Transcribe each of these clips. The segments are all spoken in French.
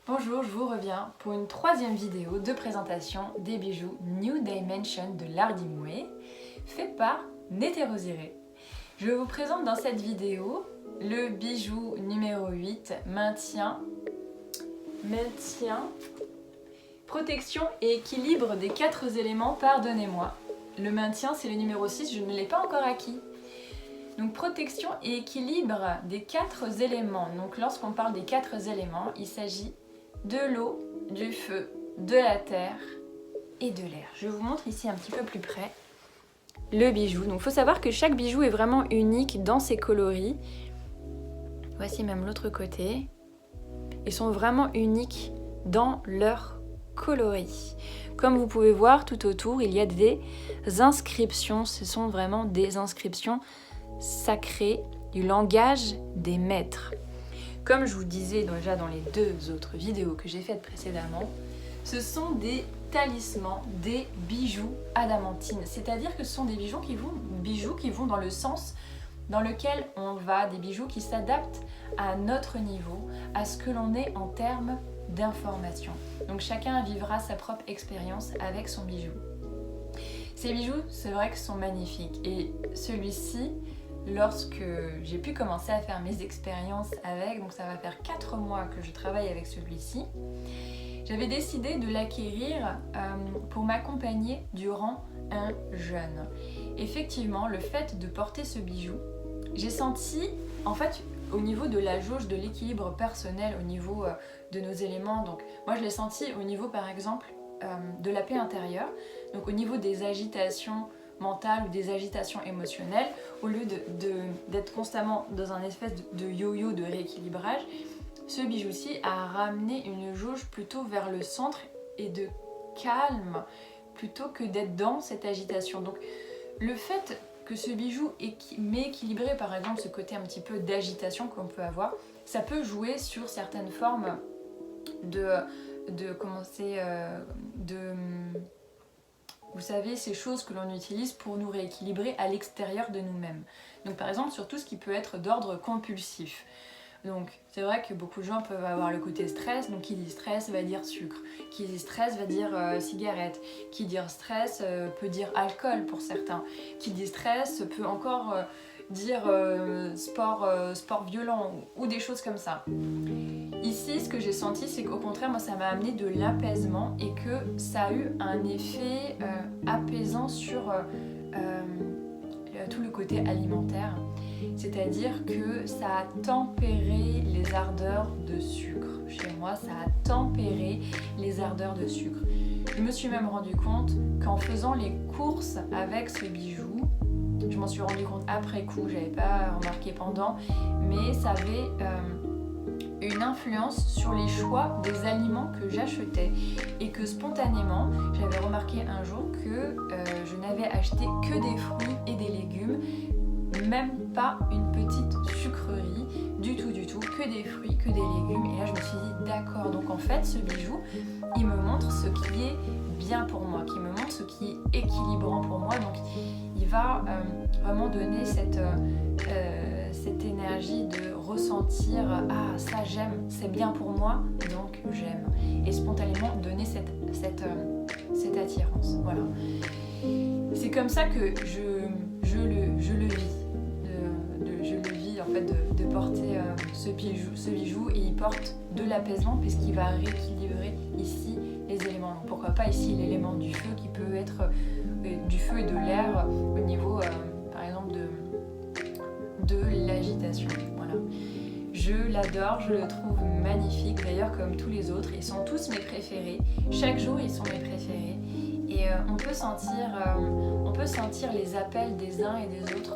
Bonjour, je vous reviens pour une troisième vidéo de présentation des bijoux New Dimension de Lardimoué, fait par Nétérosiré. Je vous présente dans cette vidéo le bijou numéro 8, maintien, protection et équilibre des 4 éléments, pardonnez-moi. Le maintien, c'est le numéro 6, je ne l'ai pas encore acquis. Donc protection et équilibre des 4 éléments. Donc lorsqu'on parle des 4 éléments, il s'agit de l'eau, du feu, de la terre et de l'air. Je vous montre ici un petit peu plus près le bijou. Donc il faut savoir que chaque bijou est vraiment unique dans ses coloris. Voici même l'autre côté. Ils sont vraiment uniques dans leur coloris. Comme vous pouvez voir tout autour, il y a des inscriptions. Ce sont vraiment des inscriptions sacrées du langage des maîtres. Comme je vous disais déjà dans les 2 autres vidéos que j'ai faites précédemment, ce sont des talismans, des bijoux adamantines. C'est-à-dire que ce sont des bijoux qui vont dans le sens dans lequel on va, des bijoux qui s'adaptent à notre niveau, à ce que l'on est en termes d'information. Donc chacun vivra sa propre expérience avec son bijou. Ces bijoux, c'est vrai qu'ils sont magnifiques. Et celui-ci, lorsque j'ai pu commencer à faire mes expériences avec, donc ça va faire 4 mois que je travaille avec celui-ci, j'avais décidé de l'acquérir pour m'accompagner durant un jeûne. Effectivement, le fait de porter ce bijou, j'ai senti, en fait, au niveau de la jauge de l'équilibre personnel, au niveau de nos éléments, donc moi je l'ai senti au niveau par exemple de la paix intérieure, donc au niveau des agitations mentales ou des agitations émotionnelles, au lieu d'être constamment dans un espèce de yo-yo de rééquilibrage, ce bijou-ci a ramené une jauge plutôt vers le centre et de calme plutôt que d'être dans cette agitation. Donc le fait que ce bijou m'ait équilibré par exemple ce côté un petit peu d'agitation qu'on peut avoir, ça peut jouer sur certaines formes vous savez, ces choses que l'on utilise pour nous rééquilibrer à l'extérieur de nous-mêmes. Donc par exemple sur tout ce qui peut être d'ordre compulsif. Donc c'est vrai que beaucoup de gens peuvent avoir le côté stress, donc qui dit stress va dire sucre, qui dit stress va dire cigarette, qui dit stress peut dire alcool pour certains, qui dit stress peut encore dire sport violent ou des choses comme ça. Ici, ce que j'ai senti, c'est qu'au contraire, moi, ça m'a amené de l'apaisement et que ça a eu un effet apaisant sur tout le côté alimentaire. C'est-à-dire que ça a tempéré les ardeurs de sucre. Chez moi, ça a tempéré les ardeurs de sucre. Je me suis même rendu compte qu'en faisant les courses avec ce bijou, je m'en suis rendu compte après coup, j'avais pas remarqué pendant, mais ça avait une influence sur les choix des aliments que j'achetais et que spontanément j'avais remarqué un jour que je n'avais acheté que des fruits et des légumes, même pas une petite sucrerie du tout, que des fruits, que des légumes. Et là je me suis dit d'accord, donc en fait ce bijou il me montre ce qui est bien pour moi, qui me montre ce qui est équilibrant pour moi, donc il va vraiment donner cette énergie de ressentir ah ça j'aime, c'est bien pour moi donc j'aime, et spontanément donner cette attirance. Voilà, c'est comme ça que je le vis en fait de porter ce bijou, et il porte de l'apaisement puisqu'il va rééquilibrer ici les éléments. Donc pourquoi pas ici l'élément du feu qui peut être du feu et de l'air au niveau par exemple de l'agitation. Voilà. Je l'adore, je le trouve magnifique, d'ailleurs comme tous les autres, ils sont tous mes préférés, chaque jour ils sont mes préférés, et on peut sentir les appels des uns et des autres.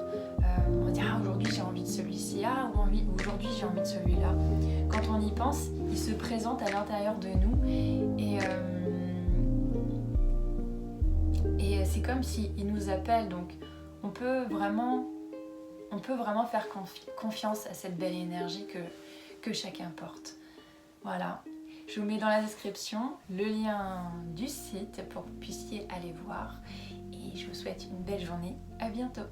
On dit ah aujourd'hui j'ai envie de celui-ci, ah aujourd'hui j'ai envie de celui-là. Quand on y pense, il se présente à l'intérieur de nous, et c'est comme s'il nous appelle, donc on peut vraiment faire confiance à cette belle énergie que chacun porte. Voilà, je vous mets dans la description le lien du site pour que vous puissiez aller voir, et je vous souhaite une belle journée, à bientôt.